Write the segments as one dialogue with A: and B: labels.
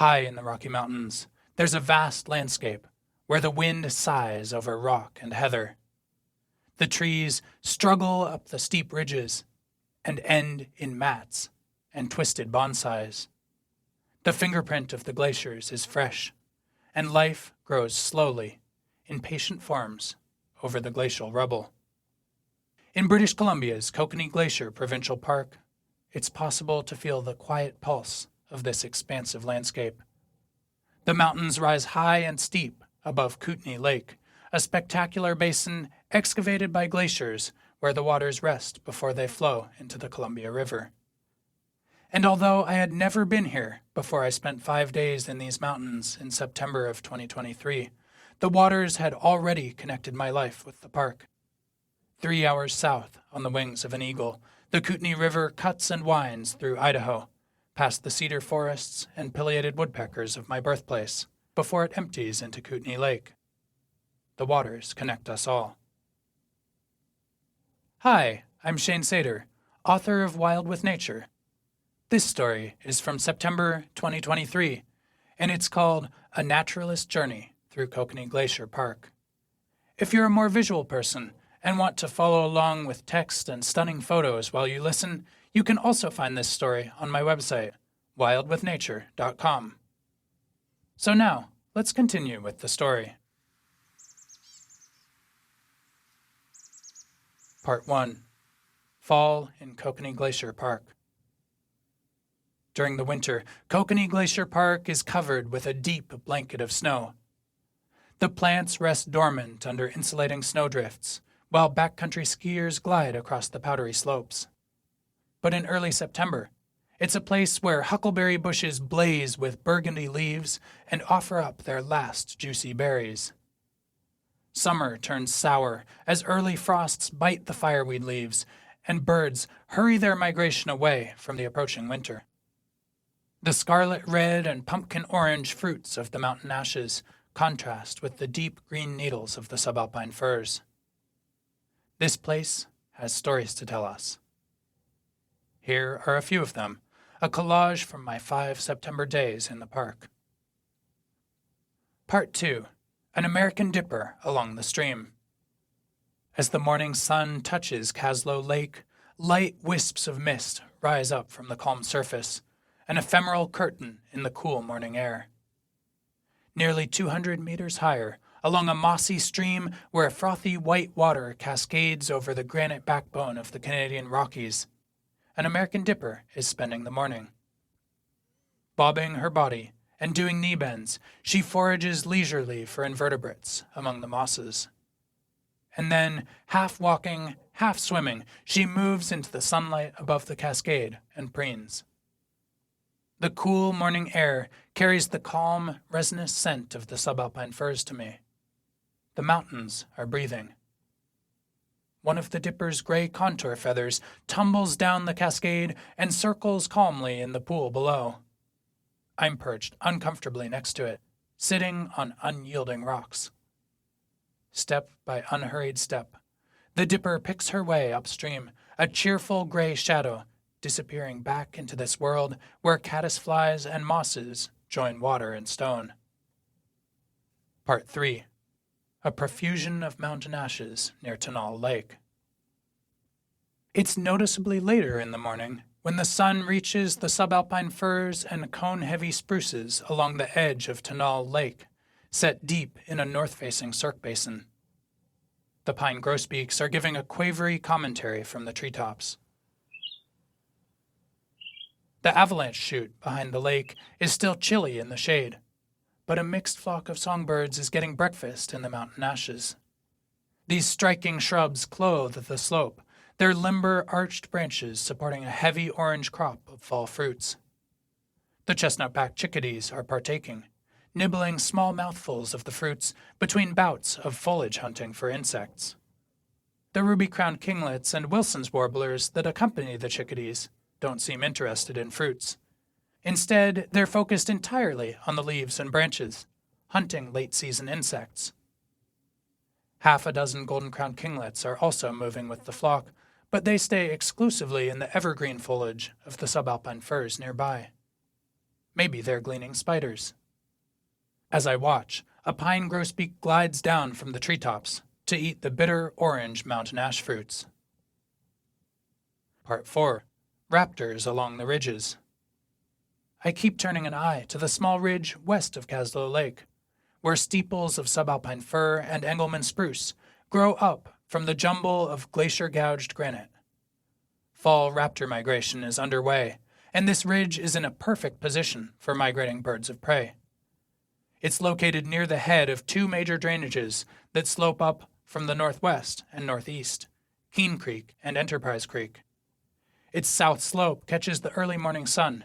A: High in the Rocky Mountains, there's a vast landscape where the wind sighs over rock and heather. The trees struggle up the steep ridges and end in mats and twisted bonsais. The fingerprint of the glaciers is fresh, and life grows slowly, in patient forms, over the glacial rubble. In British Columbia's Kokanee Glacier Provincial Park, it's possible to feel the quiet pulse of this expansive landscape. The mountains rise high and steep above Kootenay Lake, a spectacular basin excavated by glaciers where the waters rest before they flow into the Columbia River. And although I had never been here before I spent 5 days in these mountains in September of 2023, the waters had already connected my life with the park. 3 hours south, on the wings of an eagle, the Kootenay River cuts and winds through Idaho, past the cedar forests and pileated woodpeckers of my birthplace, before it empties into Kootenay Lake. The waters connect us all. Hi, I'm Shane Sater, author of Wild with Nature. This story is from September 2023, and it's called A Naturalist Journey Through Kokanee Glacier Park. If you're a more visual person and want to follow along with text and stunning photos while you listen, you can also find this story on my website, wildwithnature.com. So now, let's continue with the story. Part 1. Fall in Kokanee Glacier Park. During the winter, Kokanee Glacier Park is covered with a deep blanket of snow. The plants rest dormant under insulating snowdrifts, while backcountry skiers glide across the powdery slopes. But in early September, it's a place where huckleberry bushes blaze with burgundy leaves and offer up their last juicy berries. Summer turns sour as early frosts bite the fireweed leaves, and birds hurry their migration away from the approaching winter. The scarlet red and pumpkin orange fruits of the mountain ashes contrast with the deep green needles of the subalpine firs. This place has stories to tell us. Here are a few of them, a collage from my 5 September days in the park. Part 2. An American Dipper along the stream. As the morning sun touches Caslow Lake, light wisps of mist rise up from the calm surface, an ephemeral curtain in the cool morning air. Nearly 200 meters higher, along a mossy stream where frothy white water cascades over the granite backbone of the Canadian Rockies, an American Dipper is spending the morning. Bobbing her body and doing knee bends, she forages leisurely for invertebrates among the mosses. And then, half walking, half swimming, she moves into the sunlight above the cascade and preens. The cool morning air carries the calm, resinous scent of the subalpine firs to me. The mountains are breathing. One of the dipper's gray contour feathers tumbles down the cascade and circles calmly in the pool below. I'm perched uncomfortably next to it, sitting on unyielding rocks. Step by unhurried step, the dipper picks her way upstream, a cheerful gray shadow, disappearing back into this world where caddisflies and mosses join water and stone. Part 3. A profusion of mountain ashes near Tanal Lake. It's noticeably later in the morning when the sun reaches the subalpine firs and cone-heavy spruces along the edge of Tanal Lake, set deep in a north-facing cirque basin. The pine grosbeaks are giving a quavery commentary from the treetops. The avalanche chute behind the lake is still chilly in the shade, but a mixed flock of songbirds is getting breakfast in the mountain ashes. These striking shrubs clothe the slope, their limber arched branches supporting a heavy orange crop of fall fruits. The chestnut-backed chickadees are partaking, nibbling small mouthfuls of the fruits between bouts of foliage hunting for insects. The ruby-crowned kinglets and Wilson's warblers that accompany the chickadees don't seem interested in fruits. Instead, they're focused entirely on the leaves and branches, hunting late-season insects. Half a dozen golden-crowned kinglets are also moving with the flock, but they stay exclusively in the evergreen foliage of the subalpine firs nearby. Maybe they're gleaning spiders. As I watch, a pine grosbeak glides down from the treetops to eat the bitter orange mountain ash fruits. Part 4. Raptors along the ridges. I keep turning an eye to the small ridge west of Kaslo Lake, where steeples of subalpine fir and Engelmann spruce grow up from the jumble of glacier-gouged granite. Fall raptor migration is underway, and this ridge is in a perfect position for migrating birds of prey. It's located near the head of two major drainages that slope up from the northwest and northeast, Keene Creek and Enterprise Creek. Its south slope catches the early morning sun,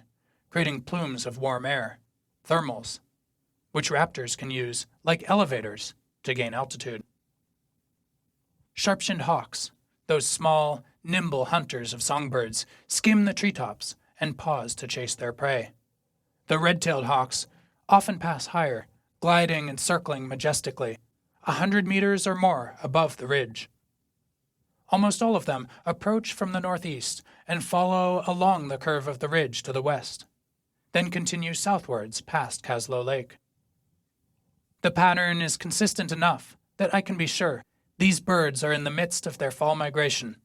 A: creating plumes of warm air, thermals, which raptors can use, like elevators, to gain altitude. Sharp-shinned hawks, those small, nimble hunters of songbirds, skim the treetops and pause to chase their prey. The red-tailed hawks often pass higher, gliding and circling majestically, 100 meters or more above the ridge. Almost all of them approach from the northeast and follow along the curve of the ridge to the west, then continue southwards past Kaslo Lake. The pattern is consistent enough that I can be sure these birds are in the midst of their fall migration,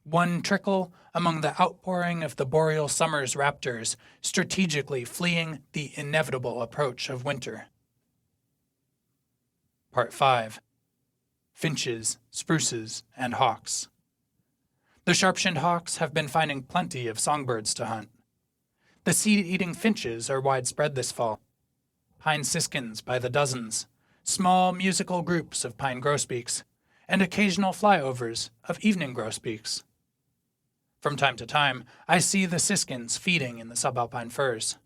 A: one trickle among the outpouring of the boreal summer's raptors strategically fleeing the inevitable approach of winter. Part 5. Finches, spruces, and hawks. The sharp-shinned hawks have been finding plenty of songbirds to hunt. The seed-eating finches are widespread this fall. Pine siskins by the dozens, small musical groups of pine grosbeaks, and occasional flyovers of evening grosbeaks. From time to time, I see the siskins feeding in the subalpine firs.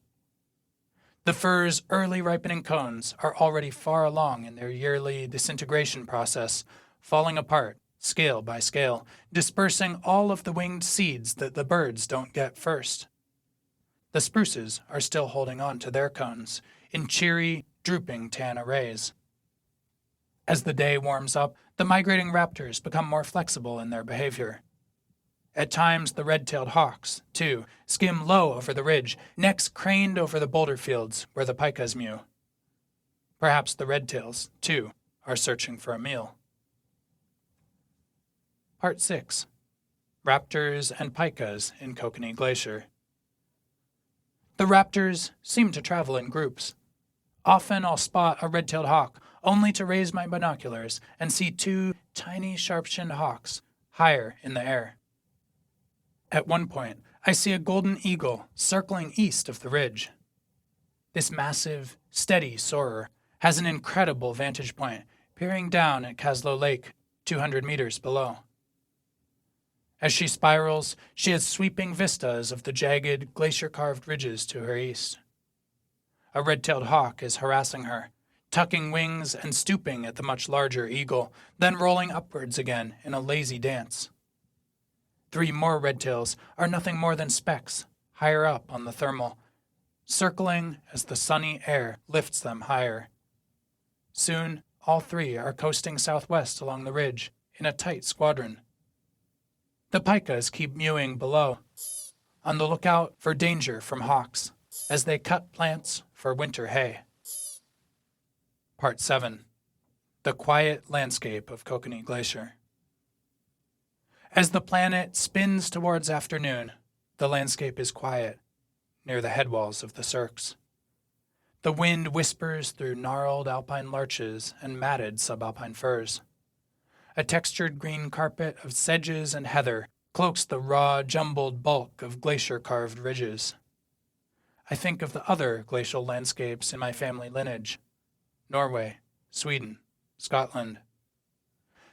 A: The fir's early ripening cones are already far along in their yearly disintegration process, falling apart, scale by scale, dispersing all of the winged seeds that the birds don't get first. The spruces are still holding on to their cones in cheery, drooping tan arrays. As the day warms up, the migrating raptors become more flexible in their behavior. At times, the red-tailed hawks, too, skim low over the ridge, necks craned over the boulder fields where the pikas mew. Perhaps the red-tails, too, are searching for a meal. Part 6. Raptors and pikas in Kokanee Glacier. The raptors seem to travel in groups. Often I'll spot a red-tailed hawk, only to raise my binoculars and see two tiny sharp-shinned hawks higher in the air. At one point, I see a golden eagle circling east of the ridge. This massive, steady soarer has an incredible vantage point, peering down at Kaslo Lake, 200 meters below. As she spirals, she has sweeping vistas of the jagged, glacier-carved ridges to her east. A red-tailed hawk is harassing her, tucking wings and stooping at the much larger eagle, then rolling upwards again in a lazy dance. 3 more red-tails are nothing more than specks, higher up on the thermal, circling as the sunny air lifts them higher. Soon, all 3 are coasting southwest along the ridge in a tight squadron. The pikas keep mewing below, on the lookout for danger from hawks, as they cut plants for winter hay. Part 7. The quiet landscape of Kokanee Glacier. As the planet spins towards afternoon, the landscape is quiet, near the headwalls of the cirques. The wind whispers through gnarled alpine larches and matted subalpine firs. A textured green carpet of sedges and heather cloaks the raw, jumbled bulk of glacier-carved ridges. I think of the other glacial landscapes in my family lineage: Norway, Sweden, Scotland.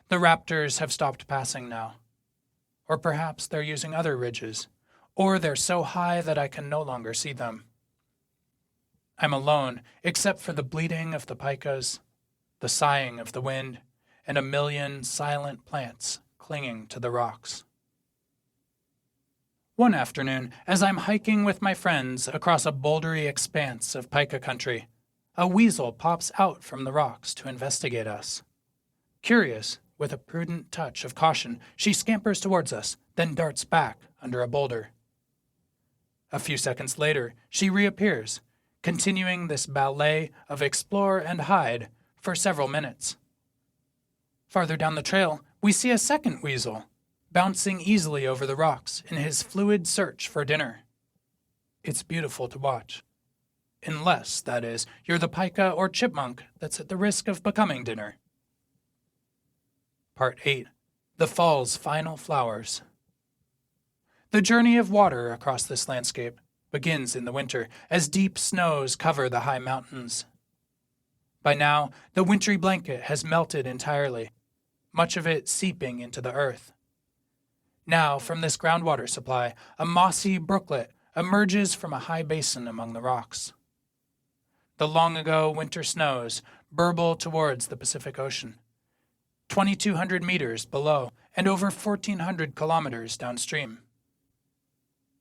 A: The raptors have stopped passing now. Or perhaps they're using other ridges, or they're so high that I can no longer see them. I'm alone, except for the bleating of the pikas, the sighing of the wind, and a million silent plants clinging to the rocks. One afternoon, as I'm hiking with my friends across a bouldery expanse of pika country, a weasel pops out from the rocks to investigate us. Curious, with a prudent touch of caution, she scampers towards us, then darts back under a boulder. A few seconds later, she reappears, continuing this ballet of explore and hide for several minutes. Farther down the trail, we see a second weasel, bouncing easily over the rocks in his fluid search for dinner. It's beautiful to watch. Unless, that is, you're the pika or chipmunk that's at the risk of becoming dinner. Part 8. The fall's final flowers. The journey of water across this landscape begins in the winter as deep snows cover the high mountains. By now, the wintry blanket has melted entirely, much of it seeping into the earth. Now, from this groundwater supply, a mossy brooklet emerges from a high basin among the rocks. The long-ago winter snows burble towards the Pacific Ocean, 2,200 meters below and over 1,400 kilometers downstream.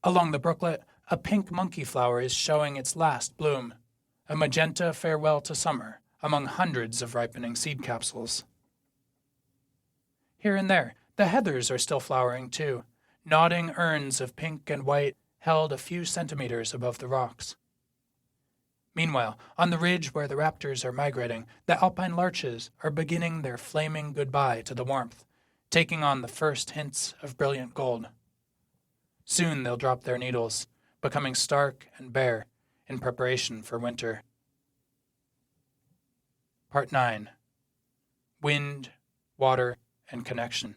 A: Along the brooklet, a pink monkey flower is showing its last bloom, a magenta farewell to summer among hundreds of ripening seed capsules. Here and there, the heathers are still flowering too, nodding urns of pink and white held a few centimeters above the rocks. Meanwhile, on the ridge where the raptors are migrating, the alpine larches are beginning their flaming goodbye to the warmth, taking on the first hints of brilliant gold. Soon they'll drop their needles, becoming stark and bare in preparation for winter. Part 9. Wind, water, and connection.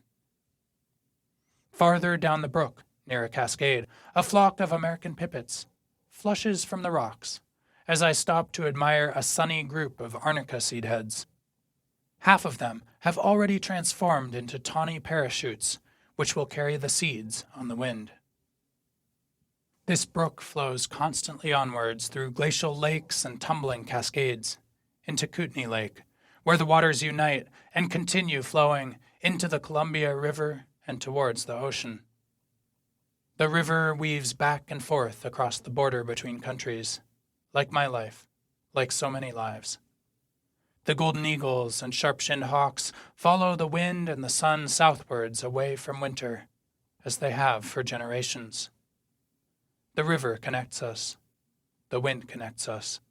A: Farther down the brook, near a cascade, a flock of American pipits flushes from the rocks as I stop to admire a sunny group of arnica seed heads. Half of them have already transformed into tawny parachutes, which will carry the seeds on the wind. This brook flows constantly onwards through glacial lakes and tumbling cascades into Kokanee Lake, where the waters unite and continue flowing into the Columbia River and towards the ocean. The river weaves back and forth across the border between countries, like my life, like so many lives. The golden eagles and sharp-shinned hawks follow the wind and the sun southwards away from winter, as they have for generations. The river connects us, the wind connects us,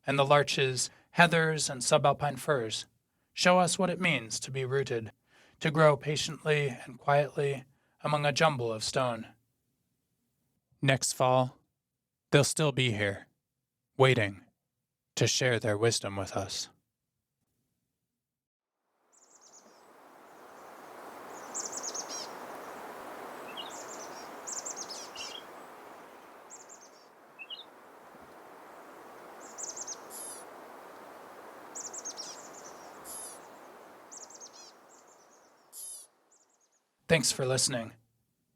A: and the larches, heathers, and subalpine firs show us what it means to be rooted, to grow patiently and quietly among a jumble of stone. Next fall, they'll still be here, waiting to share their wisdom with us. Thanks for listening.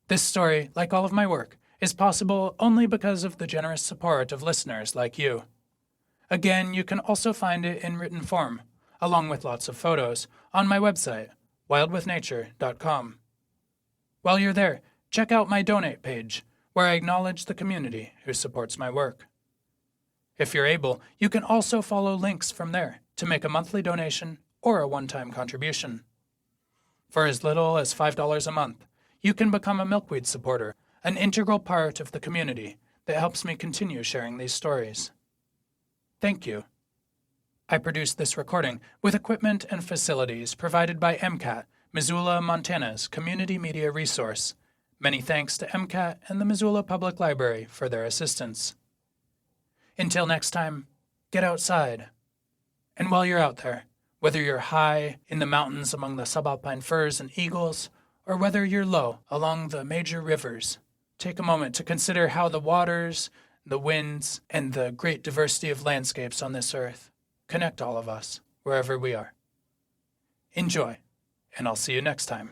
A: This story, like all of my work, is possible only because of the generous support of listeners like you. Again, you can also find it in written form, along with lots of photos, on my website, wildwithnature.com. While you're there, check out my donate page, where I acknowledge the community who supports my work. If you're able, you can also follow links from there to make a monthly donation or a one-time contribution. For as little as $5 a month, you can become a milkweed supporter, an integral part of the community that helps me continue sharing these stories. Thank you. I produced this recording with equipment and facilities provided by MCAT, Missoula, Montana's community media resource. Many thanks to MCAT and the Missoula Public Library for their assistance. Until next time, get outside. And while you're out there, whether you're high in the mountains among the subalpine firs and eagles, or whether you're low along the major rivers, take a moment to consider how the waters, the winds, and the great diversity of landscapes on this earth connect all of us wherever we are. Enjoy, and I'll see you next time.